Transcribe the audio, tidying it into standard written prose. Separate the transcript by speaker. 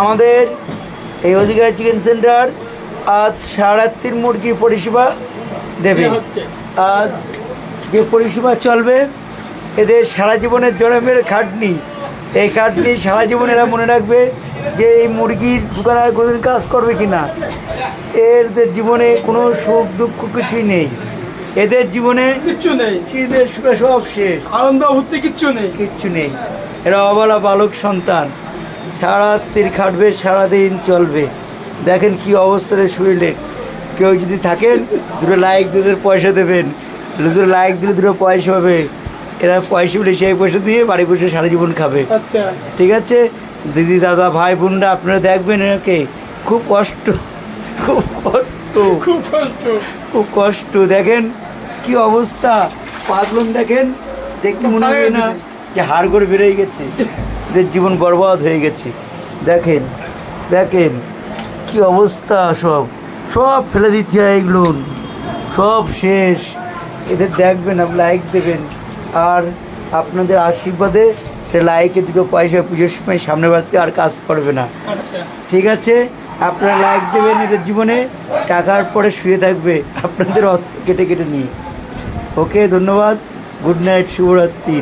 Speaker 1: আমাদের এই অধিকার চিকেন সেন্টার আজ সারারাত্রির মুরগি পরিষেবা দেবে। আজ যে পরিষেবা চলবে এদের সারা জীবনের জন্মের খাটনি, এই খাটনি সারা জীবন এরা মনে রাখবে যে এই মুরগির দোকান আর কোনোদিন কাজ করবে কি না। এদের জীবনে কোনো সুখ দুঃখ কিছুই নেই, এদের জীবনে
Speaker 2: কিচ্ছু নেই,
Speaker 1: শীতের সুখে সব শেষ,
Speaker 2: আনন্দ ভর্তি কিচ্ছু নেই,
Speaker 1: কিচ্ছু নেই। এরা অবলা বালক সন্তান, সারারাত্রির খাটবে, সারাদিন চলবে। দেখেন কি অবস্থাতে শরীরে। কেউ যদি থাকেন দুটো লাইক দুধের পয়সা দেবেন, দুটো লাইক দিলে দুটো পয়সা হবে। এরা পয়সা পেলে সেই পয়সা দিয়ে বাড়ি বসে সারা জীবন খাবে।
Speaker 2: আচ্ছা
Speaker 1: ঠিক আছে দিদি, দাদা, ভাই বোনরা, আপনারা দেখবেন এনাকে। খুব কষ্ট, খুব কষ্ট,
Speaker 2: খুব কষ্ট,
Speaker 1: খুব কষ্ট। দেখেন কি অবস্থা, পাগলন দেখেন, দেখতে মনে হবে না যে হাড় করে বেরিয়ে গেছে, এদের জীবন বরবাদ হয়ে গেছে। দেখেন দেখেন কি অবস্থা, সব সব ফেলে দিতে হয়, এগুলো সব শেষ। এদের দেখবেন, আপনি লাইক দেবেন, আর আপনাদের আশীর্বাদে লাইকে দুটো পয়সা পুজোর সময় সামনে বাড়তে আর কাজ করবে না।
Speaker 2: আচ্ছা
Speaker 1: ঠিক আছে, আপনারা লাইক দেবেন, এদের জীবনে টাকার পরে শুয়ে থাকবে আপনাদের অর্থ কেটে কেটে নিয়ে। ওকে, ধন্যবাদ, গুড নাইট, শুভরাত্রি।